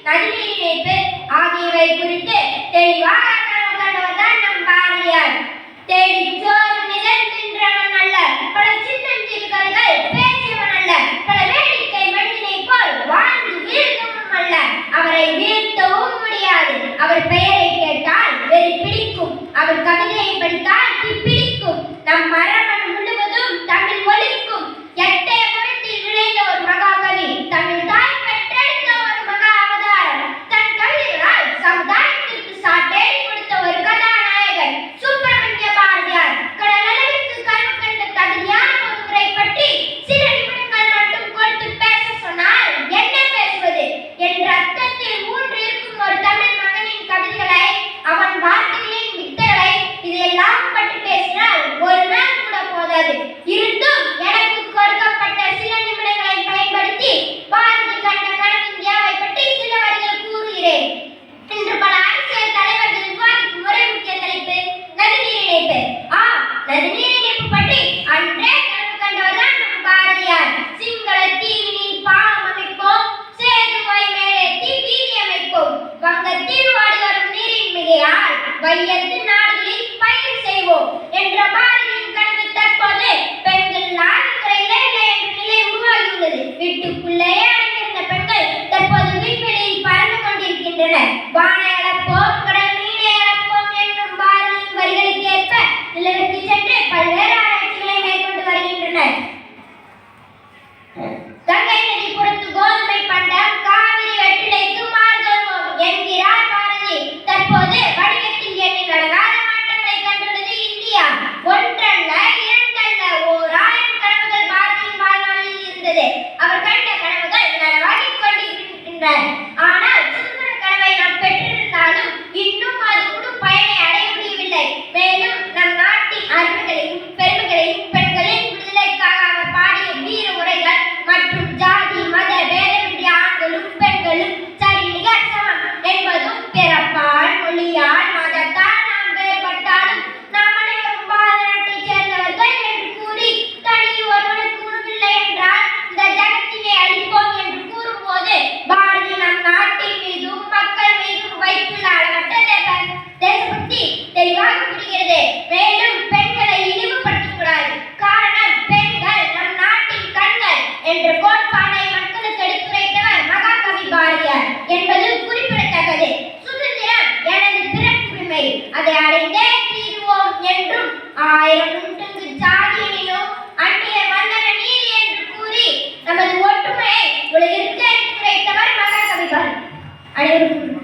நதிநீர் இணைப்பு ஆகியவை குறித்து தெளிவாக கனவு கண்டவர்தான் நம் பாரதியார். தேடி சோறு நிகழ்கின்றவன் அல்ல, பல சின்னஞ்சிறு கதைகள் பேசியவன் அல்ல, பல வேடிக்கை மனிதனை போல் வாழ்ந்து வீழ்ந்தவனும் அல்ல. அவரை வீழ்த்தவும் முடியாது. அவர் பெயரை கேட்டால் வெறி பிடிக்கும், அவர் கவிதையை படித்தால் பிடிக்கும். நம் மரபணு முழுவதும் தமிழ் ஒலிக்கும். எட்டய புறத்தில் விளைந்த ஒரு மகாகவி, தமிழ் தாய் பெற்றெடுத்த ஒரு மகா அவதாரம். தன் கவிதைகளால் சமுதாயத்திற்கு சாட்டேறி கொடுத்த ஒரு கதாநாயகன் சுப்பிரமணிய பாரதியார். கடலளவிற்கு கனவு கண்ட தகுதியான ஒரு முறை பற்றி சில நிமிடங்கள் மட்டும் கொடுத்து பேச சொன்னால் என்ன பேசுவது என்ற அர்த்தத்தில் ஊன்று இருக்கும் ஒரு தமிழ் மகனின் கவிதைகளை, அவன் வார்த்தைகளின் வித்தைகளை, இதையெல்லாம் பற்றி பேசினால் ஒரு நாள் கூட போதாது. இருந்தும் எனக்கு கொடுக்கப்பட்ட சில நிமிடங்களை பயன்படுத்தி பாரதி கண்ட கனவு இந்தியாவை பற்றி சில வரிகள் கூறுகிறேன். இன்று பல அரசியல் தலைவர்கள் விவாதிக்கும் ஒரே முக்கிய தலைப்பு நதிநீர் இணைப்பு. நதிநீர் இணைப்பு பற்றி அன்றே கனவு கண்டவர்தான் நம் பாரதியார். சிங்கள தீவினில் பாலம் அமைப்போம், சேதுவாய் மேலேற்றி வீதி அமைப்போம், வங்கத்தீவு வாடி வரும் நீரின் மிகையால் வையத்து நாடுகளில் பயிர் செய்வோம் என்ற பாரதியின் கனவு தற்போது பெண்கள் ஆண்களை இல்லை என்ற நிலை உருவாகியுள்ளது. வீட்டுக்குள்ளேயே அடைந்திருந்த பெண்கள் தற்போது விண்வெளியில் பறந்து கொண்டிருக்கின்றனர். வானை அளப்போம், கடல் மீனை அளப்போம் என்னும் பாரதியின் வரிகளுக்கு ஏற்ப நிலவுக்கு சென்று பல்வேறு ஆராய்ச்சிகளை மேற்கொண்டு வருகின்றனர். கங்கை நதி புறத்து கோதுமை பண்டம், காவிரி வெற்றிலைக்கு மாறுதோம் என்கிறார் பாரதி. தற்போது வடிகட்டில் எண்ணில் அடங்காத மாற்றங்களை கண்டுள்ளது இந்தியா. ஒன்றல்ல, இரண்டல்ல, 1000 கனவுகள் பாரதியின் வாழ்நாளில் இருந்தது. அவர் கண்ட கனவுகள் நனவாகிக் கொண்டிருக்கின்றன. ஆனால் சுதந்திர கனவை நாம் பெற்றிருந்தாலும் இன்னும் அது முழு பயனை அடைய முடியவில்லை. மேலும் நம் நாட்டின் அருமைகளையும் பெருமைகளையும் பெண்களின் விடுதலைக்காக அவர் பாடிய வீர உரைகள் மற்றும் ஜாதி மத பேதமின்றி ஆண்களும் பெண்களும் சரிநிகர் சமம் என்பதும், பிறப்பால் மொழியால் மதத்தால் நாம் வேறுபட்டாலும் நாம் அனைவரும் பாரத நாட்டைச் சேர்ந்தவர்கள் என்று கூறி, தனி ஒருவனுக்கு உணவில்லை என்றால் இந்த ஜகத்தினை அழிப்போம் என்று கூறும்போது பாரதி நம் நாட்டின் மீதும் மக்கள் மீதும் வைத்துள்ள அளவற்ற தேசபக்தி தெளிவாக புரிகிறது. மேலும் பெண்களை இழிவுபடுத்தக் கூடாது. காரணம், பெண்கள் நம் நாட்டின் கண்கள் என்ற கோட்பாட்டை மக்களுக்கு எடுத்துரைத்தவர் மகாகவி பாரதியார் என்பது குறிப்பிடத்தக்கது. சுதந்திரம் எனது பிறப்புரிமை, அதை அடைந்தே தீருவோம் என்றும் 1000 நூற்றுக்கு சாதியினும் அந்நிய வந்தன நீதி என்று கூறி நமது ஒற்றுமையை உலகிற்கு எடுத்துரைத்தவர் மகாகவி பாரதி. அனைவருக்கும்